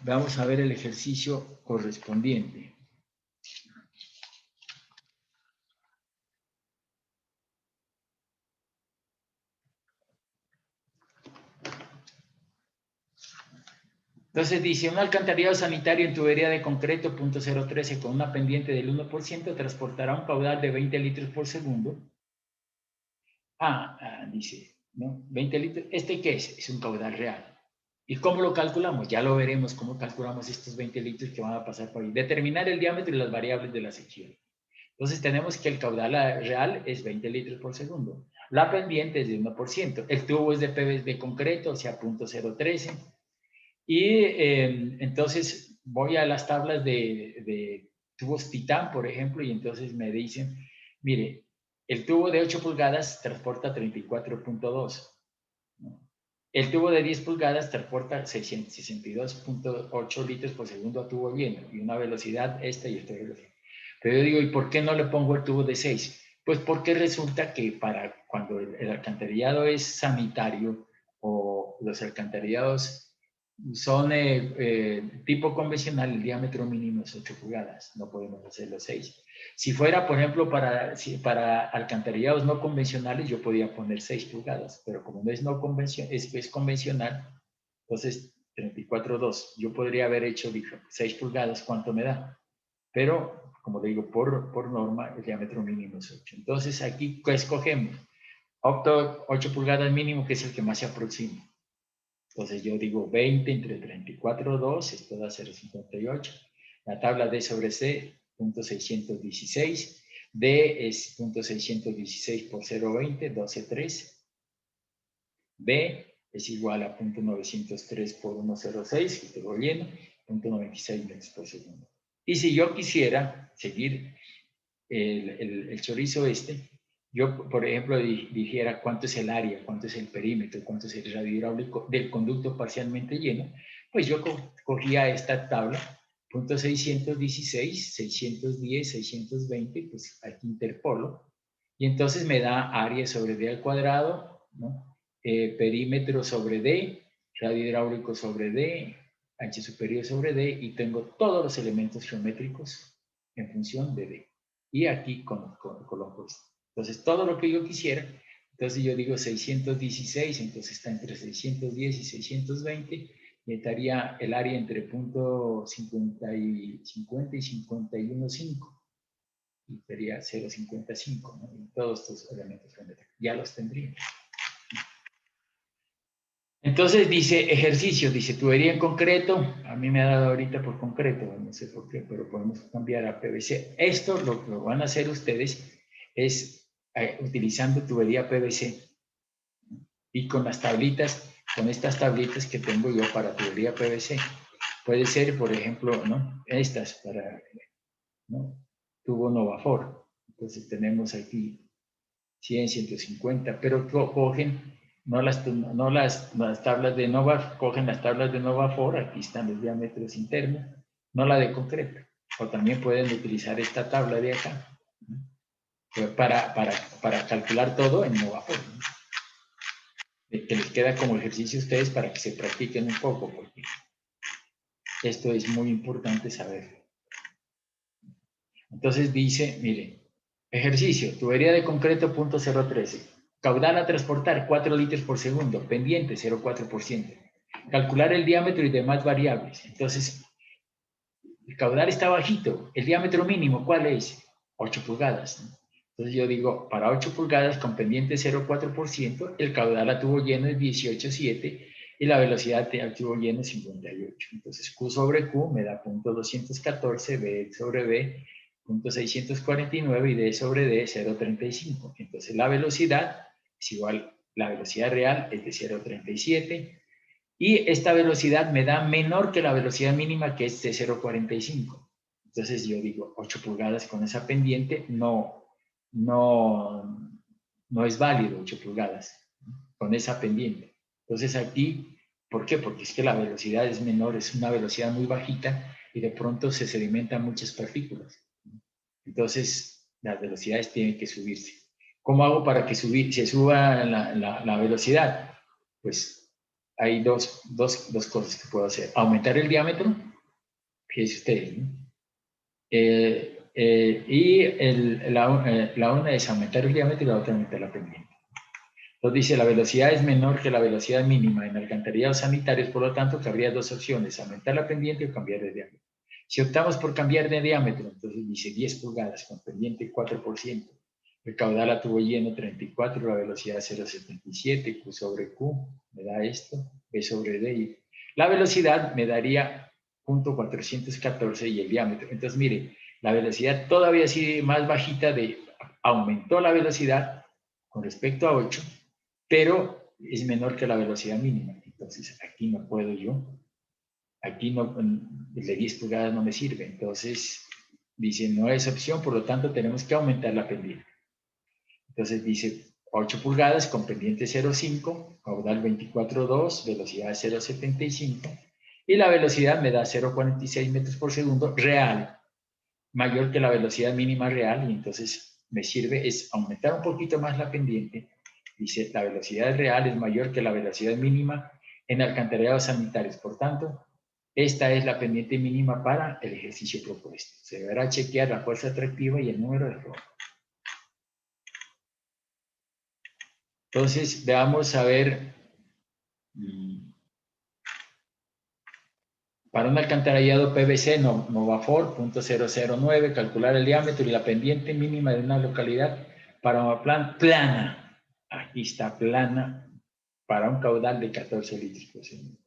Vamos a ver el ejercicio correspondiente. Entonces dice, un alcantarillado sanitario en tubería de concreto .013 con una pendiente del 1% transportará un caudal de 20 litros por segundo. Dice, ¿no? 20 litros. ¿Este qué es? Es un caudal real. ¿Y cómo lo calculamos? Ya lo veremos cómo calculamos estos 20 litros que van a pasar por ahí. Determinar el diámetro y las variables de la sección. Entonces tenemos que el caudal real es 20 litros por segundo. La pendiente es de 1%. El tubo es de PVC de concreto, o sea, .013. Y entonces voy a las tablas de tubos Titán, por ejemplo, y entonces me dicen, mire, el tubo de 8 pulgadas transporta 34.2. ¿no? El tubo de 10 pulgadas transporta 662.8 litros por segundo a tubo lleno, y una velocidad esta y esta velocidad. Pero yo digo, ¿y por qué no le pongo el tubo de 6? Pues porque resulta que para cuando el alcantarillado es sanitario o los alcantarillados son tipo convencional, el diámetro mínimo es 8 pulgadas, no podemos hacerlo 6. Si fuera, por ejemplo, para alcantarillados no convencionales, yo podía poner 6 pulgadas, pero como no es, es convencional, entonces 34.2. Yo podría haber hecho 6 pulgadas, ¿cuánto me da? Pero, como le digo, por norma, el diámetro mínimo es 8. Entonces, aquí, ¿qué escogemos? Opto 8 pulgadas mínimo, que es el que más se aproxima. Entonces yo digo 20 entre 34.2, esto da 0.58. La tabla D sobre C, .616. D es .616 por 0.20, 12.3. B es igual a .903 por 1.06, que tengo lleno, 0.96 metros por segundo. Y si yo quisiera seguir el chorizo este, yo, por ejemplo, dijera cuánto es el área, cuánto es el perímetro, cuánto es el radio hidráulico del conducto parcialmente lleno, pues yo cogía esta tabla, punto 616, 610, 620, pues aquí interpolo, y entonces me da área sobre D al cuadrado, ¿no? Perímetro sobre D, radio hidráulico sobre D, ancho superior sobre D, y tengo todos los elementos geométricos en función de D. Y aquí coloco esto. Entonces, todo lo que yo quisiera, entonces yo digo 616, entonces está entre 610 y 620, y estaría el área entre .50 y 51.5, y sería 0.55, ¿no? Y todos estos elementos ya los tendría. Entonces dice ejercicio, dice tubería en concreto, a mí me ha dado ahorita por concreto, no sé por qué, pero podemos cambiar a PVC. Esto lo que van a hacer ustedes es utilizando tubería PVC y con las tablitas, con estas tablitas que tengo yo para tubería PVC. Puede ser, por ejemplo, ¿no? Estas para, ¿no? Tubo Novafor. Entonces tenemos aquí 100, 150, pero cogen no las tablas de Nova, cogen las tablas de Novafor, aquí están los diámetros internos, no la de concreto. O también pueden utilizar esta tabla de acá, ¿no? para calcular todo en Novafor, ¿no? Que les queda como ejercicio a ustedes para que se practiquen un poco, porque esto es muy importante saber. Entonces dice, miren, ejercicio, tubería de concreto .013. Caudal a transportar 4 litros por segundo, pendiente 0,4%. Calcular el diámetro y demás variables. Entonces, el caudal está bajito. El diámetro mínimo, ¿cuál es? 8 pulgadas. Entonces yo digo, para 8 pulgadas con pendiente 0,4%, el caudal a tubo lleno es 18,7 y la velocidad de tubo lleno es 58. Entonces Q sobre Q me da .214, B sobre B, .649 y D sobre D 0,35. Entonces la velocidad es igual, la velocidad real es de 0,37 y esta velocidad me da menor que la velocidad mínima que es de 0,45. Entonces yo digo 8 pulgadas con esa pendiente no no es válido 8 pulgadas con esa pendiente. Entonces aquí, ¿por qué? Porque es que la velocidad es menor, es una velocidad muy bajita y de pronto se sedimentan muchas partículas. Entonces las velocidades tienen que subirse. ¿Cómo hago para que se suba la velocidad? Pues hay dos cosas que puedo hacer. Aumentar el diámetro, fíjense ustedes, ¿no? La una es aumentar el diámetro y la otra aumentar la pendiente. Entonces dice, la velocidad es menor que la velocidad mínima en alcantarillados sanitarios, por lo tanto, cabría dos opciones, aumentar la pendiente o cambiar de diámetro. Si optamos por cambiar de diámetro, entonces dice 10 pulgadas con pendiente 4%, el caudal a tubo lleno 34, la velocidad 0,77, Q sobre Q, me da esto, B sobre D. La velocidad me daría 0.414 y el diámetro. Entonces, mire, la velocidad todavía sigue más bajita, aumentó la velocidad con respecto a 8, pero es menor que la velocidad mínima. Entonces, aquí no puedo yo. Aquí no, el de 10 pulgadas no me sirve. Entonces, dice, no es opción, por lo tanto, tenemos que aumentar la pendiente. Entonces, dice 8 pulgadas con pendiente 0,5, caudal 24,2, velocidad 0,75, y la velocidad me da 0,46 metros por segundo real, mayor que la velocidad mínima real, y entonces me sirve es aumentar un poquito más la pendiente. Dice, la velocidad real es mayor que la velocidad mínima en alcantarillados sanitarios. Por tanto, esta es la pendiente mínima para el ejercicio propuesto. Se deberá chequear la fuerza atractiva y el número de flow. Entonces, veamos a ver, para un alcantarillado PVC Novafor, 0.009, calcular el diámetro y la pendiente mínima de una localidad para una plana. Aquí está plana, para un caudal de 14 litros por segundo.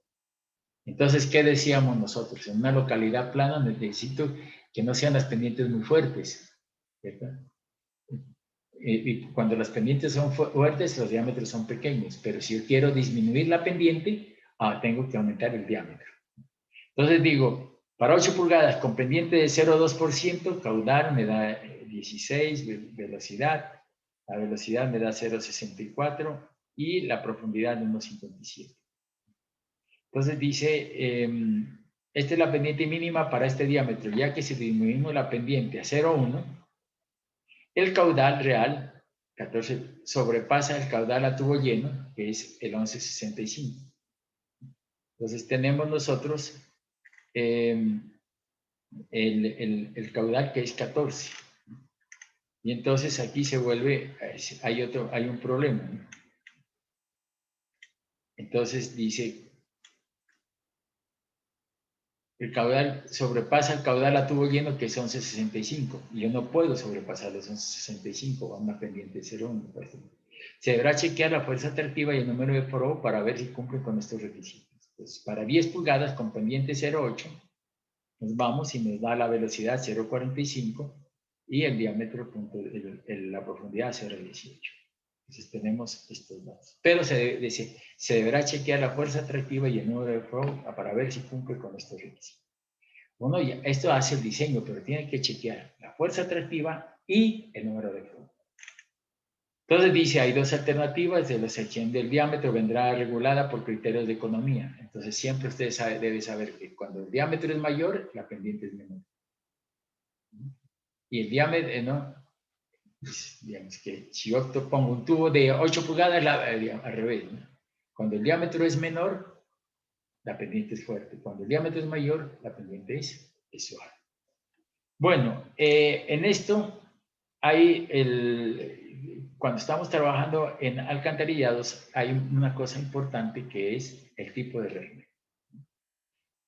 Entonces, ¿qué decíamos nosotros? En una localidad plana necesito que no sean las pendientes muy fuertes, ¿verdad? Y cuando las pendientes son fuertes, los diámetros son pequeños, pero si yo quiero disminuir la pendiente, tengo que aumentar el diámetro. Entonces digo, para 8 pulgadas con pendiente de 0,2%, caudal me da 16, velocidad, la velocidad me da 0,64 y la profundidad de 1,57. Entonces dice, esta es la pendiente mínima para este diámetro, ya que si disminuimos la pendiente a 0,1, el caudal real, 14, sobrepasa el caudal a tubo lleno, que es el 11,65. Entonces tenemos nosotros el caudal que es 14. Y entonces aquí se vuelve, hay un problema, ¿no? Entonces dice, el caudal sobrepasa el caudal a tubo lleno, que es 11,65, y yo no puedo sobrepasar los 11,65, va una pendiente 0,1. Se deberá chequear la fuerza atractiva y el número de Foro para ver si cumple con estos requisitos. Entonces, para 10 pulgadas con pendiente 0,8, nos vamos y nos da la velocidad 0,45 y el diámetro, la profundidad 0,18. Entonces tenemos estos datos. Pero se deberá chequear la fuerza atractiva y el número de Foro para ver si cumple con estos requisitos. Bueno, esto hace el diseño, pero tiene que chequear la fuerza atractiva y el número de Foro. Entonces dice, hay dos alternativas, de la sección del diámetro vendrá regulada por criterios de economía. Entonces siempre usted debe saber que cuando el diámetro es mayor, la pendiente es menor. Y el diámetro, ¿no? Pues, digamos que si yo pongo un tubo de 8 pulgadas, al revés, ¿no? Cuando el diámetro es menor, la pendiente es fuerte. Cuando el diámetro es mayor, la pendiente es suave. Bueno, en esto hay cuando estamos trabajando en alcantarillados, hay una cosa importante que es el tipo de régimen.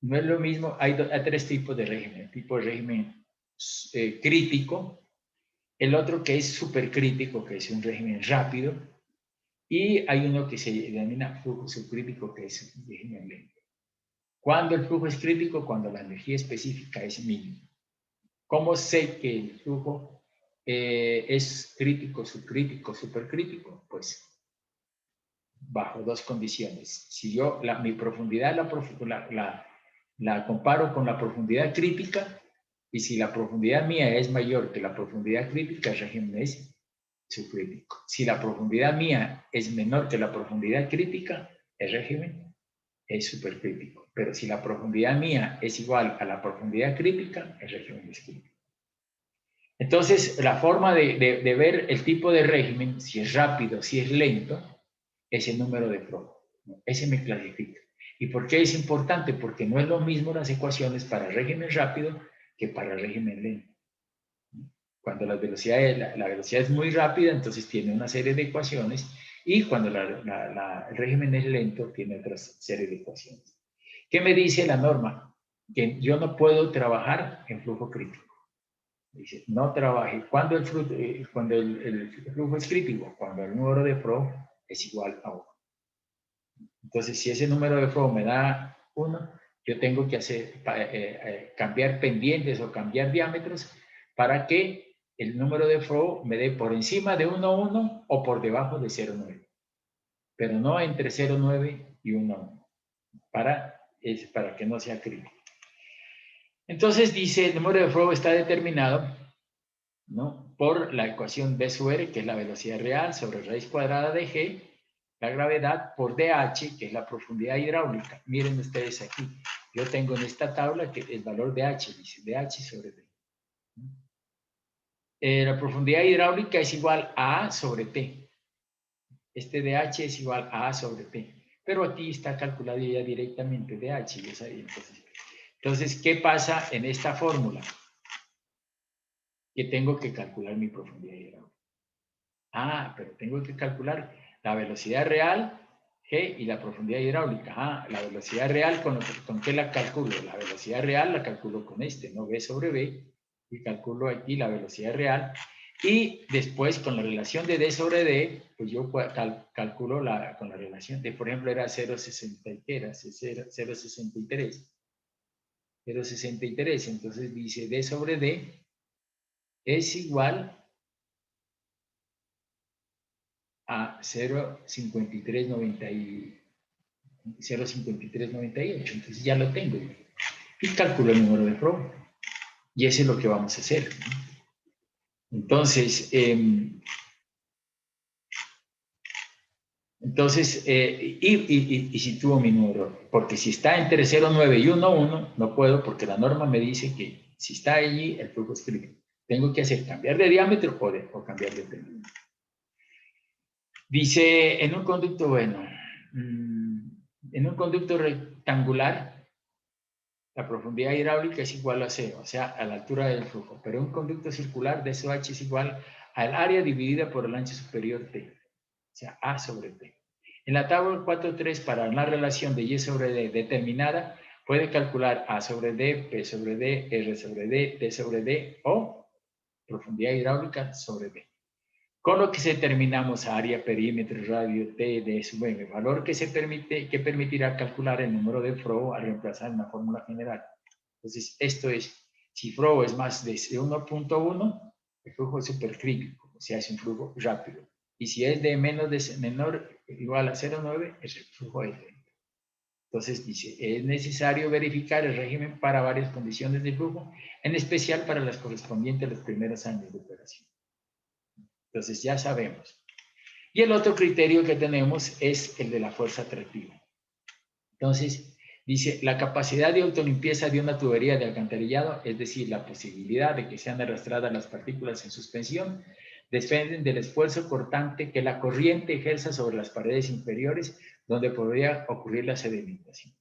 No es lo mismo, hay tres tipos de régimen. El tipo de régimen crítico, el otro que es supercrítico, que es un régimen rápido, y hay uno que se denomina flujo subcrítico, que es un régimen lento. ¿Cuándo el flujo es crítico? Cuando la energía específica es mínima. ¿Cómo sé que el flujo es crítico, subcrítico, supercrítico? Pues bajo dos condiciones. Si yo mi profundidad la comparo con la profundidad crítica, y si la profundidad mía es mayor que la profundidad crítica, el régimen es subcrítico. Si la profundidad mía es menor que la profundidad crítica, el régimen es supercrítico. Pero si la profundidad mía es igual a la profundidad crítica, el régimen es crítico. Entonces, la forma de ver el tipo de régimen, si es rápido, si es lento, es el número de Frobe. Ese me clasifica. ¿Y por qué es importante? Porque no es lo mismo las ecuaciones para régimen rápido que para régimen lento. Cuando la velocidad es muy rápida, entonces tiene una serie de ecuaciones, y cuando el régimen es lento, tiene otra serie de ecuaciones. ¿Qué me dice la norma? Que yo no puedo trabajar en flujo crítico. Dice, no trabaje. ¿Cuándo el flujo es crítico? Cuando el número de Frobe es igual a 1. Entonces, si ese número de Frobe me da 1, yo tengo que cambiar pendientes o cambiar diámetros para que el número de Frobe me dé por encima de 1,1 o por debajo de 0,9. Pero no entre 0,9 y 1,1. Para que no sea crítico. Entonces dice, el número de Frobe está determinado, ¿no?, por la ecuación B sub R, que es la velocidad real, sobre raíz cuadrada de G, la gravedad, por DH, que es la profundidad hidráulica. Miren ustedes aquí, yo tengo en esta tabla que el valor de H, dice DH sobre D. La profundidad hidráulica es igual a A sobre T. Este DH es igual a A sobre T. Pero aquí está calculado ya directamente DH. Yo sabía, entonces, ¿qué pasa en esta fórmula? Que tengo que calcular mi profundidad hidráulica. Pero tengo que calcular la velocidad real, G, y la profundidad hidráulica. La velocidad real, ¿con qué la calculo? La velocidad real la calculo con no V sobre B, y calculo aquí la velocidad real. Y después, con la relación de D sobre D, pues yo calculo con la relación de, por ejemplo, era 0,60, ¿qué era? 0,63. 0,63, entonces dice D sobre D es igual a 0,5398. Entonces ya lo tengo. Y calculo el número de Frobe. Y eso es lo que vamos a hacer. Entonces, y sitúo mi número. Porque si está entre 0,9 y 1,1, no puedo, porque la norma me dice que si está allí, el flujo es crítico. Tengo que hacer cambiar de diámetro o cambiar de pendiente. Dice, en un conducto, en un conducto rectangular, la profundidad hidráulica es igual a 0, o sea, a la altura del flujo. Pero un conducto circular de SOH es igual al área dividida por el ancho superior T, o sea, A sobre T. En la tabla 4.3, para una relación de Y sobre D determinada, puede calcular A sobre D, P sobre D, R sobre D, T sobre D o profundidad hidráulica sobre D. Con lo que determinamos área, perímetro, radio, T, D sub M, valor que permitirá calcular el número de Frobe al reemplazar una fórmula general. Entonces, esto es, si Frobe es más de 1,1, el flujo es supercrítico, o sea, es un flujo rápido. Y si es de menor igual a 0,9, es el flujo es lento. Entonces, dice, es necesario verificar el régimen para varias condiciones de flujo, en especial para las correspondientes a los primeros años de operación. Entonces ya sabemos. Y el otro criterio que tenemos es el de la fuerza atractiva. Entonces, dice, la capacidad de autolimpieza de una tubería de alcantarillado, es decir, la posibilidad de que sean arrastradas las partículas en suspensión, dependen del esfuerzo cortante que la corriente ejerza sobre las paredes inferiores, donde podría ocurrir la sedimentación.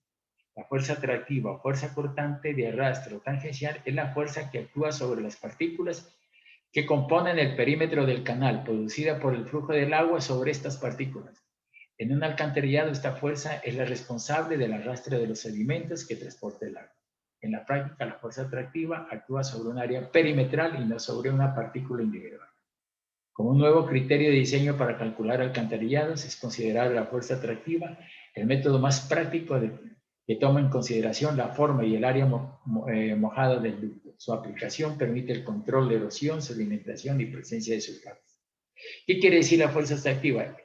La fuerza atractiva o fuerza cortante de arrastre o tangencial es la fuerza que actúa sobre las partículas que componen el perímetro del canal, producida por el flujo del agua sobre estas partículas. En un alcantarillado, esta fuerza es la responsable del arrastre de los sedimentos que transporta el agua. En la práctica, la fuerza atractiva actúa sobre un área perimetral y no sobre una partícula individual. Como un nuevo criterio de diseño para calcular alcantarillados es considerar la fuerza atractiva el método más práctico que toma en consideración la forma y el área mojada del ducto. Su aplicación permite el control de erosión, sedimentación y presencia de sulfatos. ¿Qué quiere decir la fuerza atractiva?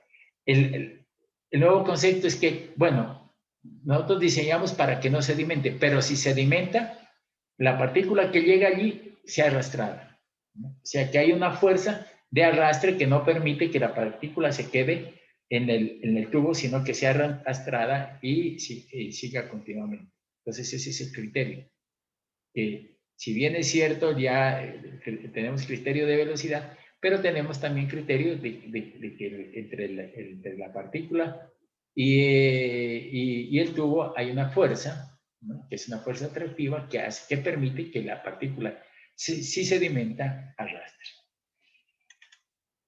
El nuevo concepto es que, bueno, nosotros diseñamos para que no sedimente, pero si sedimenta, la partícula que llega allí sea arrastrada, ¿no? O sea que hay una fuerza de arrastre que no permite que la partícula se quede en el tubo, sino que sea arrastrada y siga continuamente. Entonces ese es el criterio. Si bien es cierto, ya tenemos criterio de velocidad, pero tenemos también criterio de que entre la partícula y el tubo hay una fuerza, ¿no? Que es una fuerza atractiva que permite que la partícula, si sedimenta, arrastre.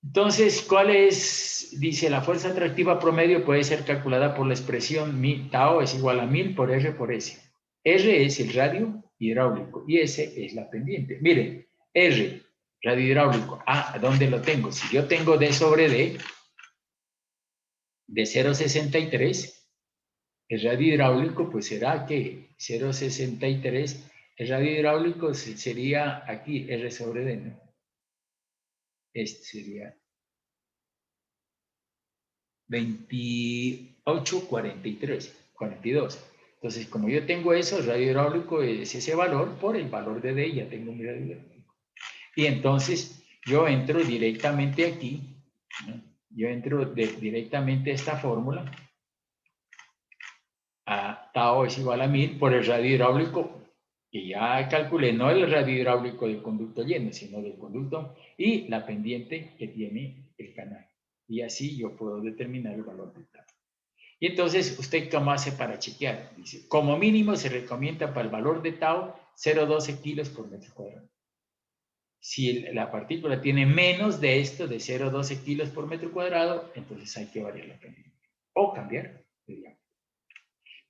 Entonces, ¿cuál es? Dice, la fuerza atractiva promedio puede ser calculada por la expresión tau es igual a 1000 por R por S. R es el radio hidráulico y S es la pendiente. Miren, R, radio hidráulico. Ah, ¿dónde lo tengo? Si yo tengo D sobre D de 0,63, el radio hidráulico pues será que 0,63, el radio hidráulico sería aquí R sobre D, ¿no? Este sería 28, 43, 42. Entonces, como yo tengo eso, el radio hidráulico es ese valor por el valor de D, ya tengo mi radio hidráulico. Y entonces yo entro directamente aquí, ¿no? Yo entro directamente a esta fórmula, a tau es igual a 1000 por el radio hidráulico, que ya calculé, no el radio hidráulico del conducto lleno, sino del conducto y la pendiente que tiene el canal. Y así yo puedo determinar el valor del tau. Y entonces, ¿usted cómo hace para chequear? Dice, como mínimo se recomienda para el valor de tau 0,12 kilos por metro cuadrado. Si la partícula tiene menos de esto, de 0,12 kilos por metro cuadrado, entonces hay que variar la pendiente. O cambiar de diámetro.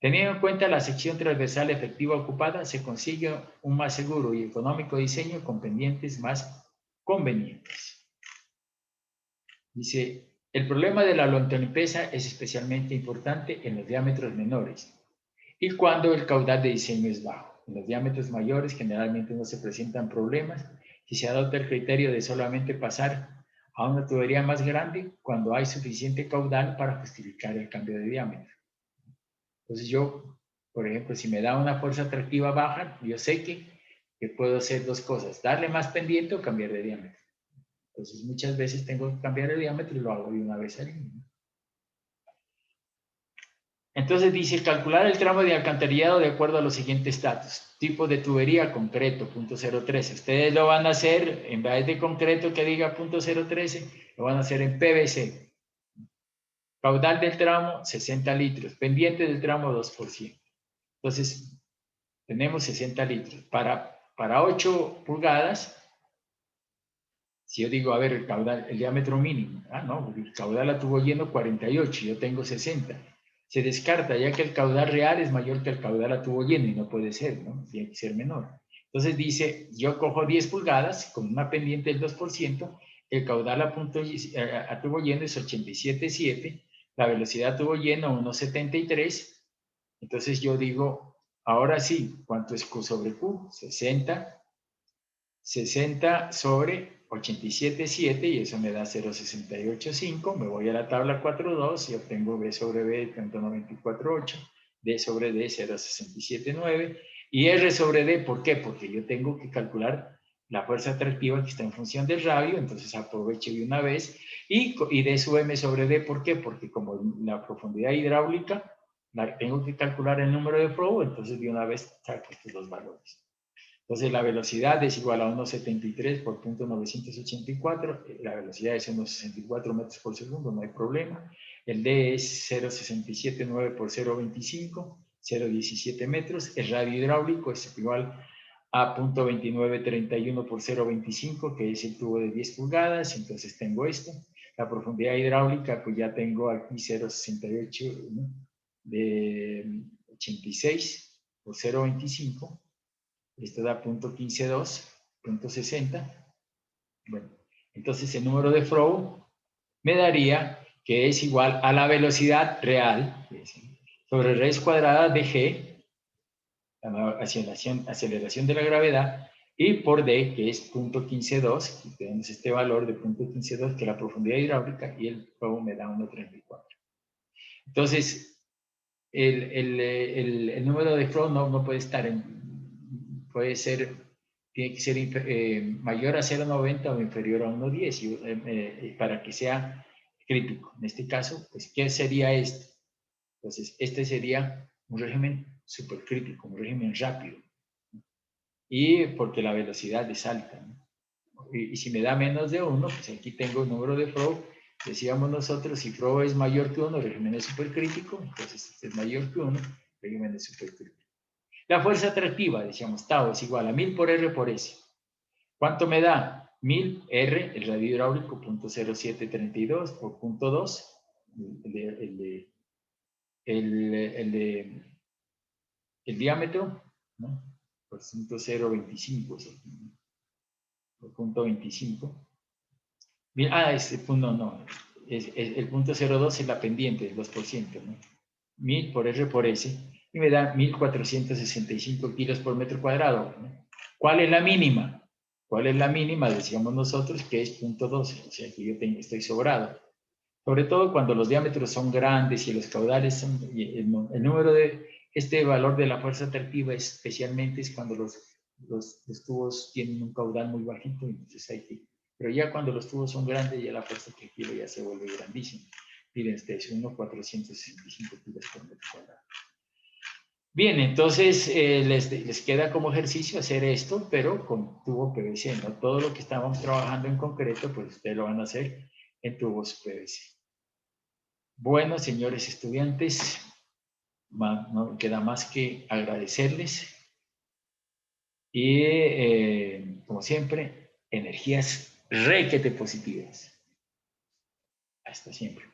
Teniendo en cuenta la sección transversal efectiva ocupada, se consigue un más seguro y económico diseño con pendientes más convenientes. Dice, el problema de la lontanipesa es especialmente importante en los diámetros menores y cuando el caudal de diseño es bajo. En los diámetros mayores generalmente no se presentan problemas si se adopta el criterio de solamente pasar a una tubería más grande cuando hay suficiente caudal para justificar el cambio de diámetro. Entonces yo, por ejemplo, si me da una fuerza atractiva baja, yo sé que puedo hacer dos cosas, darle más pendiente o cambiar de diámetro. Entonces muchas veces tengo que cambiar el diámetro y lo hago de una vez al año. Entonces dice, calcular el tramo de alcantarillado de acuerdo a los siguientes datos. Tipo de tubería, concreto, punto 013. Ustedes lo van a hacer, en vez de concreto que diga punto 013, lo van a hacer en PVC. Caudal del tramo, 60 litros. Pendiente del tramo, 2%. Entonces, tenemos 60 litros. Para 8 pulgadas, si yo digo, a ver, el caudal, el diámetro mínimo. Ah, no, el caudal la tuvo lleno 48, yo tengo 60. Se descarta ya que el caudal real es mayor que el caudal a tubo lleno y no puede ser, ¿no? Tiene que ser menor. Entonces dice, yo cojo 10 pulgadas con una pendiente del 2%, el caudal a tubo lleno es 87,7, la velocidad a tubo lleno 1,73, entonces yo digo, ahora sí, ¿cuánto es Q sobre Q? 60 sobre 87,7 y eso me da 0,685. Me voy a la tabla 4.2 y obtengo B sobre B 0,948, D sobre D 0,679 y R sobre D, ¿por qué? Porque yo tengo que calcular la fuerza atractiva que está en función del radio, entonces aprovecho de una vez y D sub M sobre D, ¿por qué? Porque como la profundidad hidráulica tengo que calcular el número de probo, entonces de una vez saco estos dos valores. Entonces la velocidad es igual a 1,73 por punto 984, la velocidad es 1,64 metros por segundo, no hay problema. El D es 0,679 por 0,25, 0,17 metros. El radio hidráulico es igual a punto 2931 por 0,25, que es el tubo de 10 pulgadas, entonces tengo esto. La profundidad hidráulica, pues ya tengo aquí 0,68, ¿no? De 86 por 0,25. Esto da punto 15,2, punto 60. Bueno, entonces el número de Froh me daría que es igual a la velocidad real sobre raíz cuadrada de G, la aceleración de la gravedad, y por D, que es punto 15,2, y tenemos este valor de punto 15,2, que es la profundidad hidráulica, y el Froh me da 1,34. Entonces, el número de Froh no puede estar puede ser tiene que ser mayor a 0,90 o inferior a 1,10 para que sea crítico. En este caso, pues, ¿qué sería este? Entonces, este sería un régimen supercrítico, un régimen rápido. Y porque la velocidad es alta, ¿no? Y si me da menos de 1, pues aquí tengo el número de Frobe. Decíamos nosotros, si Frobe es mayor que 1, el régimen es supercrítico. Entonces, este es mayor que 1, el régimen es supercrítico. La fuerza atractiva, decíamos, tau es igual a 1000 por R por S. ¿Cuánto me da? 1000 R, el radio hidráulico, 0.0732 por 0.2, el diámetro, ¿no? Por 0.025, por 0.25. Este punto no, el punto 0.2 es la pendiente, el 2%, ¿no? 1000 por R por S, y me da 1465 kilos por metro cuadrado, ¿no? ¿Cuál es la mínima? ¿Cuál es la mínima? Decíamos nosotros que es 0.12, o sea que yo estoy sobrado. Sobre todo cuando los diámetros son grandes y los caudales son, el número de, este valor de la fuerza atractiva especialmente es cuando los tubos tienen un caudal muy bajito, entonces hay que, pero ya cuando los tubos son grandes ya la fuerza atractiva ya se vuelve grandísima. Miren ustedes, 1,465 kilos por metro cuadrado. Bien, entonces les queda como ejercicio hacer esto, pero con tubo PVC, ¿no? Todo lo que estamos trabajando en concreto, pues ustedes lo van a hacer en tubos PVC. Bueno, señores estudiantes, no queda más que agradecerles y, como siempre, energías requete positivas. Hasta siempre.